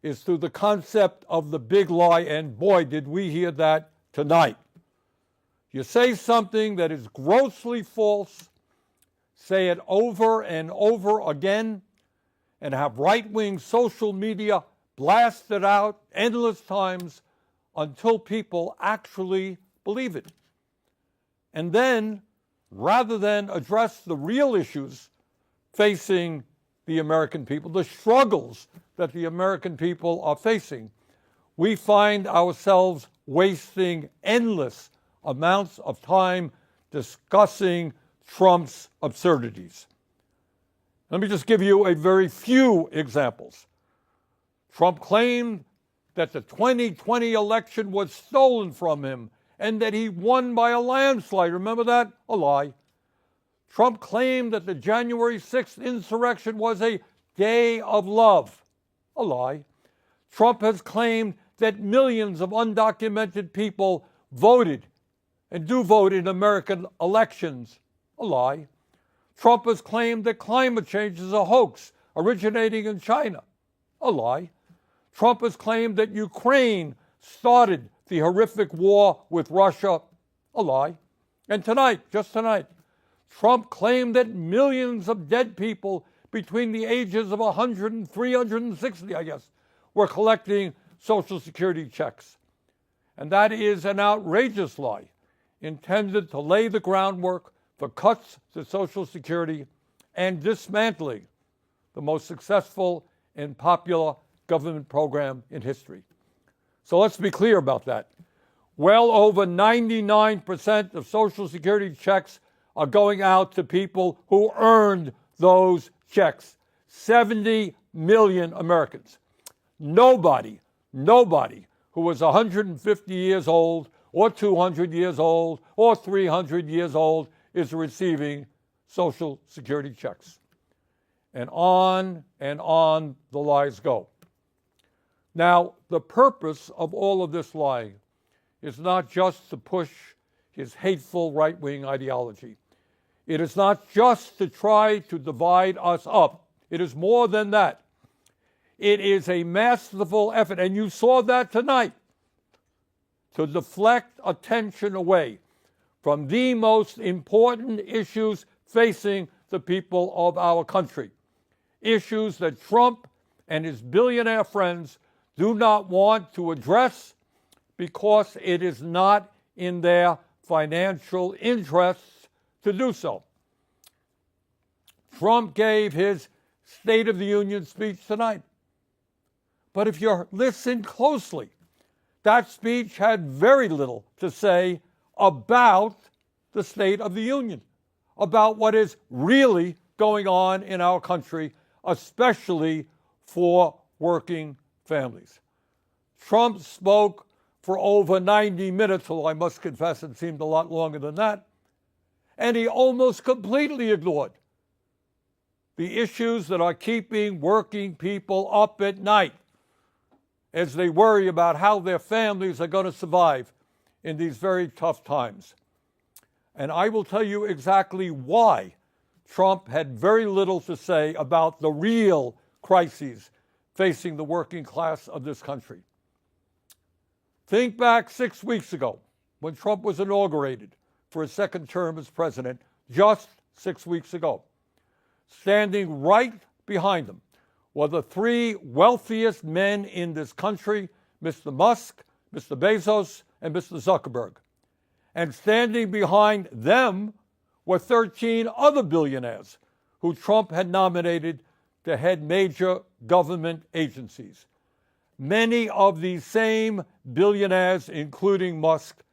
is through the concept of the big lie, and boy, did we hear that tonight. You say something that is grossly false, say it over and over again, and have right-wing social media blast it out endless times until people actually believe it. And then, rather than address the real issues facing the American people, the struggles that the American people are facing, we find ourselves wasting endless amounts of time discussing Trump's absurdities. Let me just give you a very few examples. Trump claimed that the 2020 election was stolen from him and that he won by a landslide. Remember that? A lie. Trump claimed that the January 6th insurrection was a day of love. A lie. Trump has claimed that millions of undocumented people voted and do vote in American elections. A lie. Trump has claimed that climate change is a hoax originating in China. A lie. Trump has claimed that Ukraine started the horrific war with Russia. A lie. And tonight, just tonight, Trump claimed that millions of dead people between the ages of 100 and 360, I guess, were collecting Social Security checks. And that is an outrageous lie intended to lay the groundwork for cuts to Social Security and dismantling the most successful and popular government program in history. So let's be clear about that. Well over 99% of Social Security checks are going out to people who earned those checks. 70 million Americans. Nobody who was 150 years old or 200 years old or 300 years old is receiving Social Security checks. And on the lies go. Now, the purpose of all of this lying is not just to push his hateful right-wing ideology. It is not just to try to divide us up. It is more than that. It is a masterful effort, and you saw that tonight, to deflect attention away from the most important issues facing the people of our country. Issues that Trump and his billionaire friends do not want to address because it is not in their financial interests to do so. Trump gave his State of the Union speech tonight. But if you listen closely, that speech had very little to say about the State of the Union, about what is really going on in our country, especially for working families. Trump spoke for over 90 minutes, although I must confess it seemed a lot longer than that, and he almost completely ignored the issues that are keeping working people up at night as they worry about how their families are going to survive in these very tough times. And I will tell you exactly why Trump had very little to say about the real crises facing the working class of this country. Think back 6 weeks ago when Trump was inaugurated for his second term as president, just 6 weeks ago. Standing right behind him were the three wealthiest men in this country, Mr. Musk, Mr. Bezos, and Mr. Zuckerberg. And standing behind them were 13 other billionaires who Trump had nominated to head major government agencies. Many of these same billionaires, including Musk,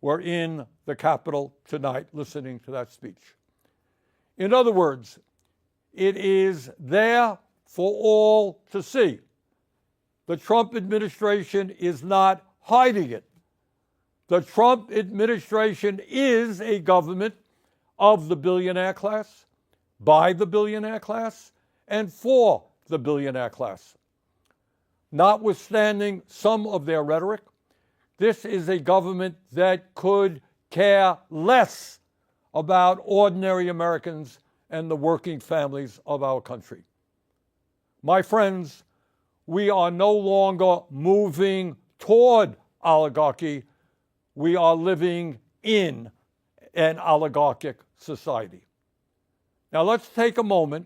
were in the Capitol tonight listening to that speech. In other words, it is there for all to see. The Trump administration is not hiding it. The Trump administration is a government of the billionaire class, by the billionaire class, and for the billionaire class. Notwithstanding some of their rhetoric, this is a government that could care less about ordinary Americans and the working families of our country. My friends, we are no longer moving toward oligarchy. We are living in an oligarchic society. Now let's take a moment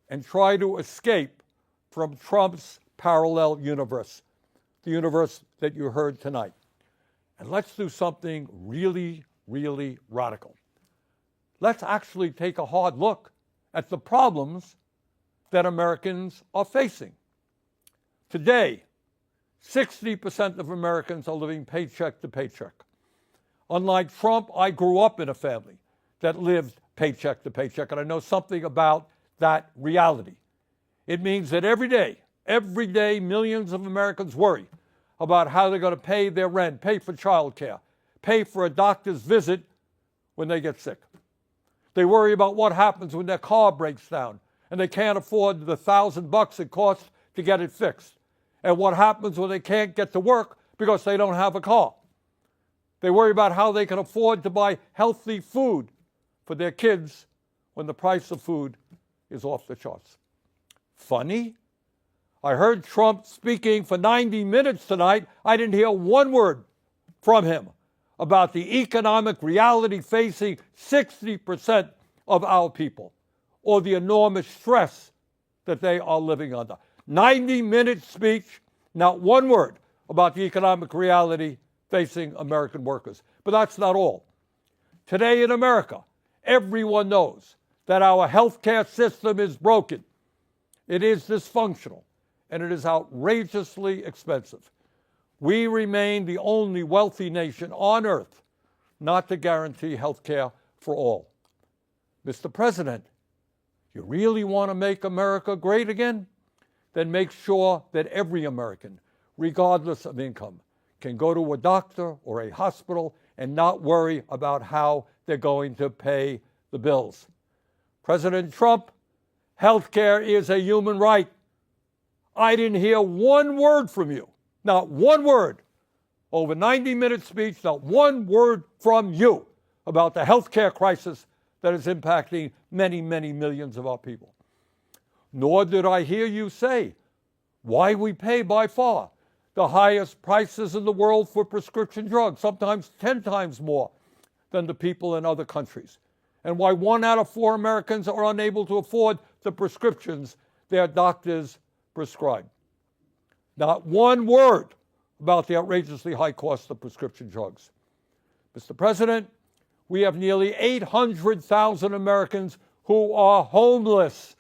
and try to escape from Trump's parallel universe, the universe that you heard tonight. And let's do something really, really radical. Let's actually take a hard look at the problems that Americans are facing. Today, 60% of Americans are living paycheck to paycheck. Unlike Trump, I grew up in a family that lived paycheck to paycheck, and I know something about that reality. It means that every day, millions of Americans worry about how they're going to pay their rent, pay for childcare, pay for a doctor's visit when they get sick. They worry about what happens when their car breaks down and they can't afford the $1,000 it costs to get it fixed. And what happens when they can't get to work because they don't have a car. They worry about how they can afford to buy healthy food for their kids when the price of food is off the charts. Funny? I heard Trump speaking for 90 minutes tonight. I didn't hear one word from him about the economic reality facing 60% of our people, or the enormous stress that they are living under. 90-minute speech, not one word about the economic reality facing American workers. But that's not all. Today in America, everyone knows that our healthcare system is broken. It is dysfunctional, and it is outrageously expensive. We remain the only wealthy nation on earth not to guarantee health care for all. Mr. President, you really want to make America great again? Then make sure that every American, regardless of income, can go to a doctor or a hospital and not worry about how they're going to pay the bills. President Trump, health care is a human right. I didn't hear one word from you. Not one word. Over 90-minute speech, not one word from you about the health care crisis that is impacting many, many millions of our people. Nor did I hear you say why we pay by far the highest prices in the world for prescription drugs, sometimes 10 times more than the people in other countries, and why 1 out of 4 Americans are unable to afford the prescriptions their doctors prescribe. Not one word about the outrageously high cost of prescription drugs. Mr. President, we have nearly 800,000 Americans who are homeless.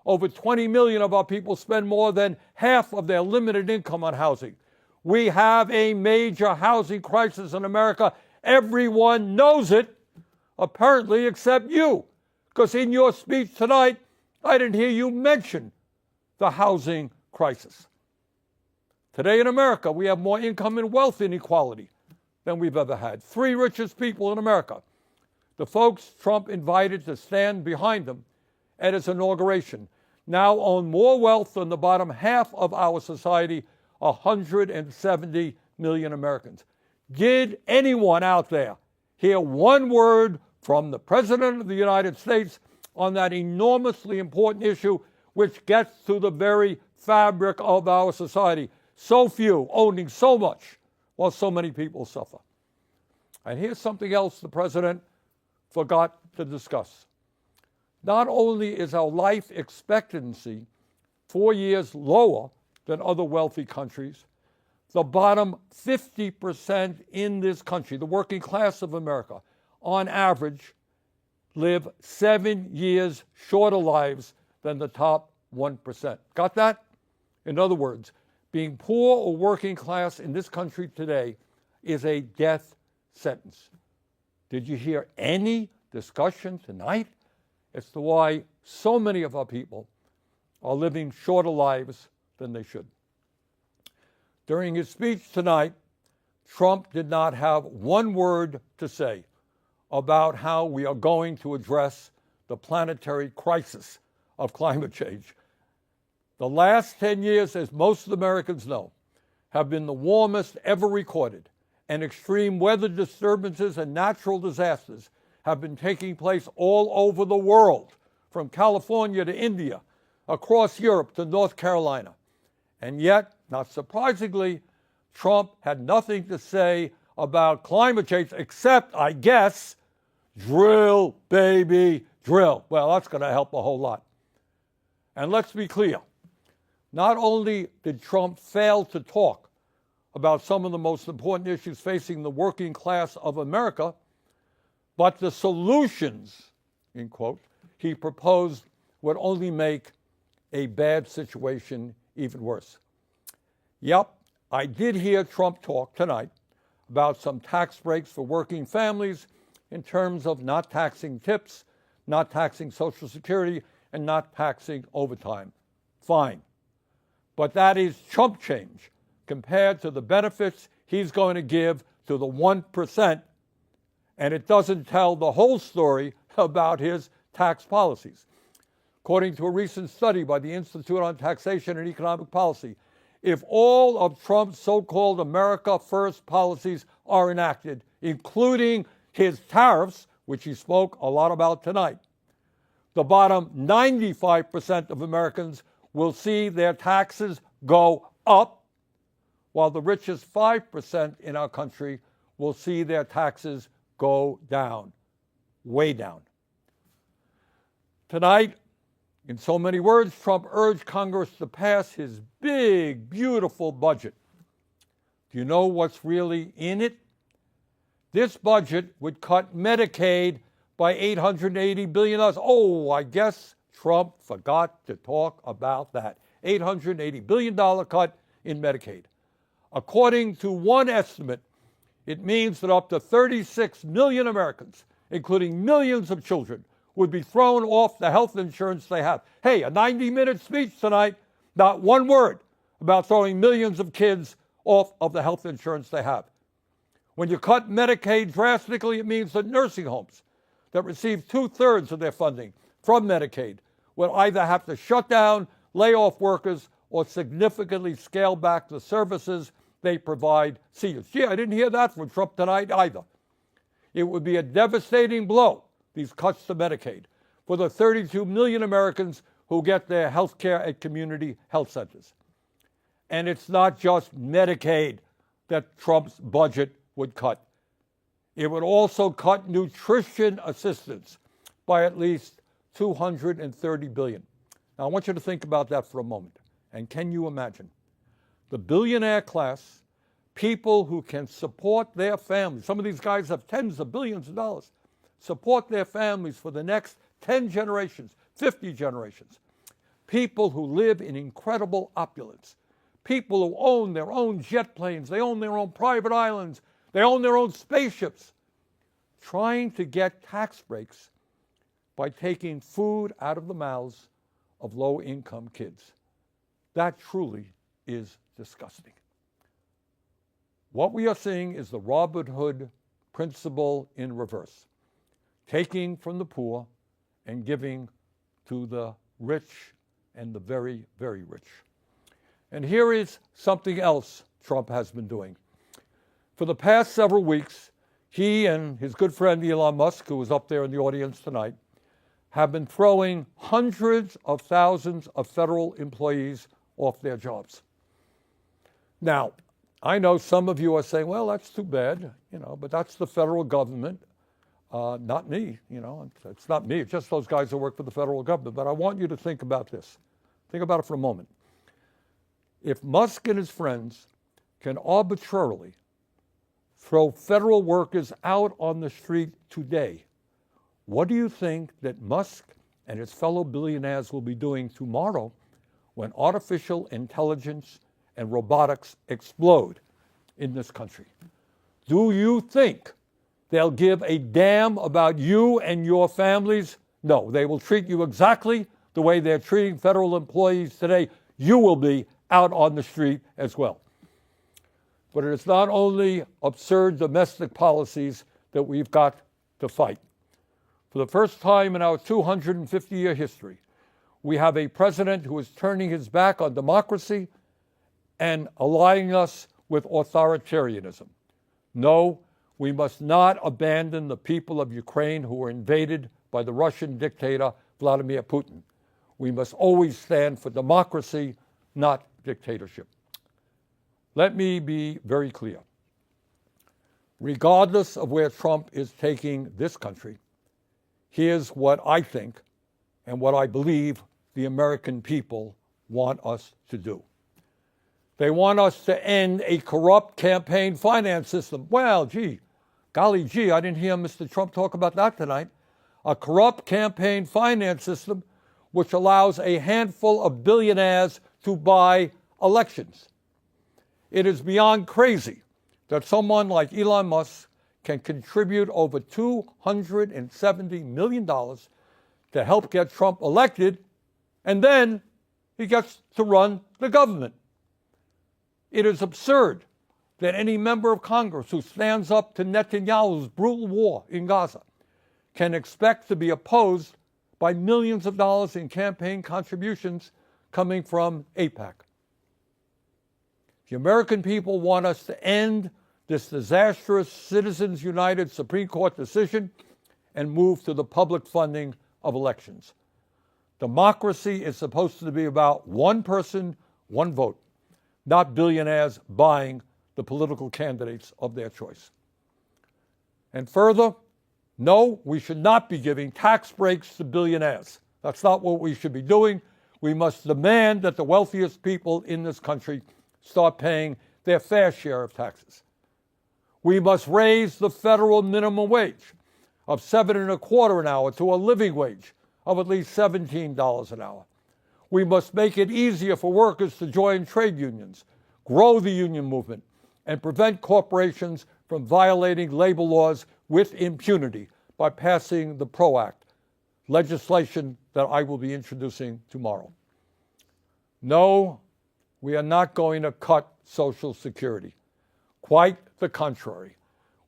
Over 20 million of our people spend more than half of their limited income on housing. We have a major housing crisis in America. Everyone knows it, apparently, except you, because in your speech tonight, I didn't hear you mention the housing crisis. Today in America, we have more income and wealth inequality than we've ever had. 3 richest people in America, the folks Trump invited to stand behind him at his inauguration, now own more wealth than the bottom half of our society, 170 million Americans. Did anyone out there hear one word from the President of the United States on that enormously important issue which gets to the very fabric of our society? So few owning so much while so many people suffer. And here's something else the President forgot to discuss. Not only is our life expectancy 4 years lower than other wealthy countries, the bottom 50% in this country, the working class of America, on average, live 7 years shorter lives than the top 1%. Got that? In other words, being poor or working class in this country today is a death sentence. Did you hear any discussion tonight as to why so many of our people are living shorter lives than they should? During his speech tonight, Trump did not have one word to say about how we are going to address the planetary crisis of climate change. The last 10 years, as most Americans know, have been the warmest ever recorded, and extreme weather disturbances and natural disasters have been taking place all over the world, from California to India, across Europe to North Carolina. And yet, not surprisingly, Trump had nothing to say about climate change except, I guess, drill, baby, drill. Well, that's going to help a whole lot. And let's be clear. Not only did Trump fail to talk about some of the most important issues facing the working class of America, but the solutions, in quote, he proposed would only make a bad situation even worse. Yep, I did hear Trump talk tonight about some tax breaks for working families in terms of not taxing tips, not taxing Social Security, and not taxing overtime. Fine. But that is chump change compared to the benefits he's going to give to the 1%, and it doesn't tell the whole story about his tax policies. According to a recent study by the Institute on Taxation and Economic Policy, if all of Trump's so-called America First policies are enacted, including his tariffs, which he spoke a lot about tonight, the bottom 95% of Americans will see their taxes go up, while the richest 5% in our country will see their taxes go down, way down. Tonight, in so many words, Trump urged Congress to pass his big, beautiful budget. Do you know what's really in it? This budget would cut Medicaid by $880 billion. Oh, I guess Trump forgot to talk about that. $880 billion cut in Medicaid. According to one estimate, it means that up to 36 million Americans, including millions of children, would be thrown off the health insurance they have. Hey, a 90-minute speech tonight, not one word about throwing millions of kids off of the health insurance they have. When you cut Medicaid drastically, it means that nursing homes that receive 2/3 of their funding from Medicaid will either have to shut down, lay off workers, or significantly scale back the services they provide seniors. Gee, I didn't hear that from Trump tonight either. It would be a devastating blow, these cuts to Medicaid, for the 32 million Americans who get their health care at community health centers. And it's not just Medicaid that Trump's budget would cut. It would also cut nutrition assistance by at least $230 billion. Now, I want you to think about that for a moment. And can you imagine? The billionaire class, people who can support their families, some of these guys have tens of billions of dollars, support their families for the next 10 generations, 50 generations. People who live in incredible opulence. People who own their own jet planes, they own their own private islands, they own their own spaceships, trying to get tax breaks by taking food out of the mouths of low-income kids. That truly is disgusting. What we are seeing is the Robin Hood principle in reverse, taking from the poor and giving to the rich and the very, very rich. And here is something else Trump has been doing. For the past several weeks, he and his good friend Elon Musk, who was up there in the audience tonight, have been throwing hundreds of thousands of federal employees off their jobs. Now, I know some of you are saying, well, that's too bad, but that's the federal government, not me, it's not me, it's just those guys who work for the federal government. But I want you to think about this. Think about it for a moment. If Musk and his friends can arbitrarily throw federal workers out on the street today, what do you think that Musk and his fellow billionaires will be doing tomorrow when artificial intelligence and robotics explode in this country? Do you think they'll give a damn about you and your families? No, they will treat you exactly the way they're treating federal employees today. You will be out on the street as well. But it is not only absurd domestic policies that we've got to fight. For the first time in our 250-year history, we have a president who is turning his back on democracy and aligning us with authoritarianism. No, we must not abandon the people of Ukraine who were invaded by the Russian dictator Vladimir Putin. We must always stand for democracy, not dictatorship. Let me be very clear. Regardless of where Trump is taking this country, here's what I think and what I believe the American people want us to do. They want us to end a corrupt campaign finance system. Well, golly gee, I didn't hear Mr. Trump talk about that tonight. A corrupt campaign finance system which allows a handful of billionaires to buy elections. It is beyond crazy that someone like Elon Musk can contribute over $270 million to help get Trump elected, and then he gets to run the government. It is absurd that any member of Congress who stands up to Netanyahu's brutal war in Gaza can expect to be opposed by millions of dollars in campaign contributions coming from AIPAC. The American people want us to end this disastrous Citizens United Supreme Court decision and move to the public funding of elections. Democracy is supposed to be about one person, one vote, not billionaires buying the political candidates of their choice. And further, no, we should not be giving tax breaks to billionaires. That's not what we should be doing. We must demand that the wealthiest people in this country start paying their fair share of taxes. We must raise the federal minimum wage of $7.25 an hour to a living wage of at least $17 an hour. We must make it easier for workers to join trade unions, grow the union movement, and prevent corporations from violating labor laws with impunity by passing the PRO Act, legislation that I will be introducing tomorrow. No, we are not going to cut Social Security. Quite the contrary.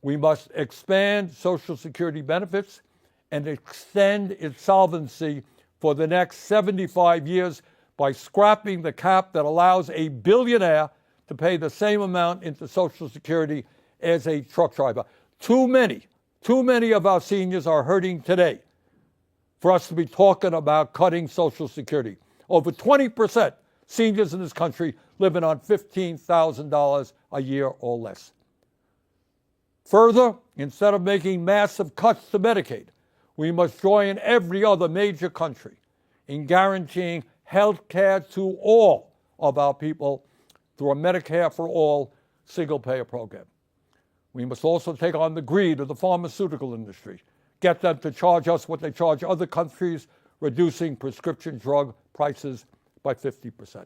We must expand Social Security benefits and extend its solvency for the next 75 years by scrapping the cap that allows a billionaire to pay the same amount into Social Security as a truck driver. Too many of our seniors are hurting today for us to be talking about cutting Social Security. Over 20% seniors in this country living on $15,000 a year or less. Further, instead of making massive cuts to Medicaid, we must join every other major country in guaranteeing health care to all of our people through a Medicare for All single-payer program. We must also take on the greed of the pharmaceutical industry, get them to charge us what they charge other countries, reducing prescription drug prices by 50%.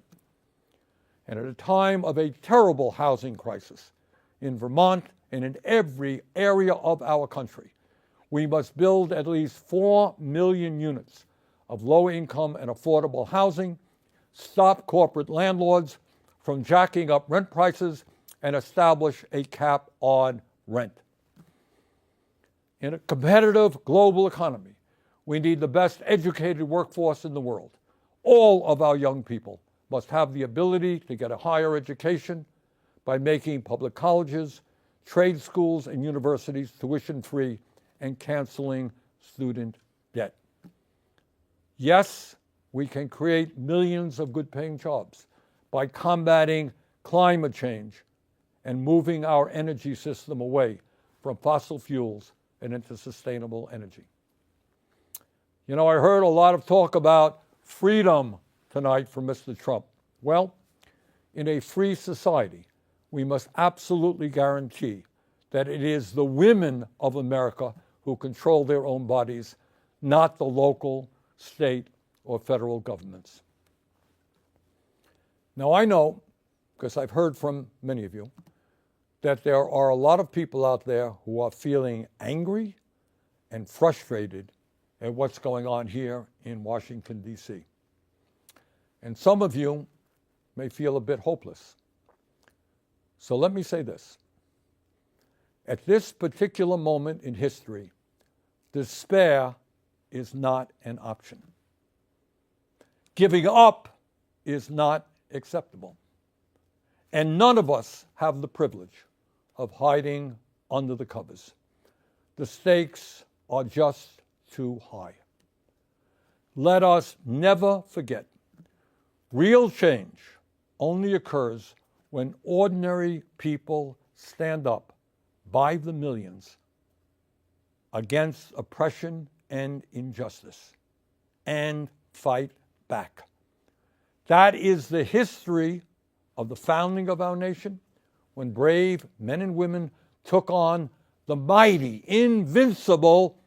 And at a time of a terrible housing crisis in Vermont and in every area of our country, we must build at least 4 million units of low-income and affordable housing, stop corporate landlords from jacking up rent prices, and establish a cap on rent. In a competitive global economy, we need the best educated workforce in the world. All of our young people must have the ability to get a higher education by making public colleges, trade schools, and universities tuition-free and canceling student debt. Yes, we can create millions of good-paying jobs by combating climate change and moving our energy system away from fossil fuels and into sustainable energy. You know, I heard a lot of talk about freedom tonight from Mr. Trump. Well, in a free society, we must absolutely guarantee that it is the women of America who control their own bodies, not the local, state, or federal governments. Now, I know, because I've heard from many of you, that there are a lot of people out there who are feeling angry and frustrated at what's going on here in Washington, D.C. And some of you may feel a bit hopeless. So let me say this. At this particular moment in history, despair is not an option. Giving up is not acceptable. And none of us have the privilege of hiding under the covers. The stakes are just too high. Let us never forget, real change only occurs when ordinary people stand up by the millions against oppression and injustice and fight back. That is the history of the founding of our nation, when brave men and women took on the mighty, invincible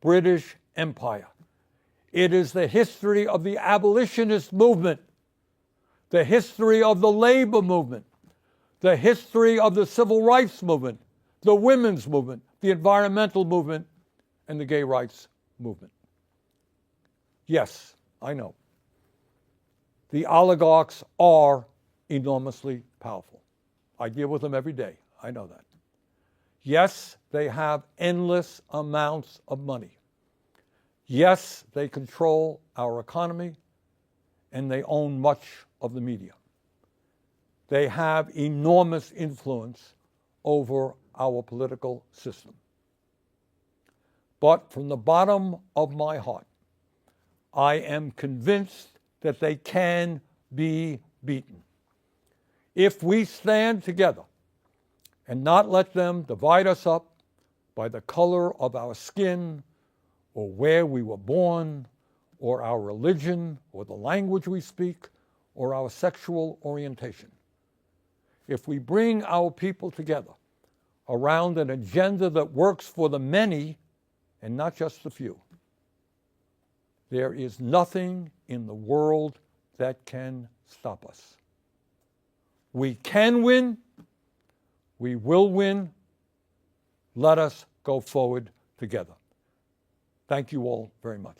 British Empire. It is the history of the abolitionist movement, the history of the labor movement, the history of the civil rights movement, the women's movement, the environmental movement, and the gay rights movement. Yes, I know. The oligarchs are enormously powerful. I deal with them every day. I know that. Yes, they have endless amounts of money. Yes, they control our economy, and they own much of the media. They have enormous influence over our political system. But from the bottom of my heart, I am convinced that they can be beaten. If we stand together and not let them divide us up by the color of our skin, or where we were born, or our religion, or the language we speak, or our sexual orientation. If we bring our people together around an agenda that works for the many and not just the few, there is nothing in the world that can stop us. We can win. We will win. Let us go forward together. Thank you all very much.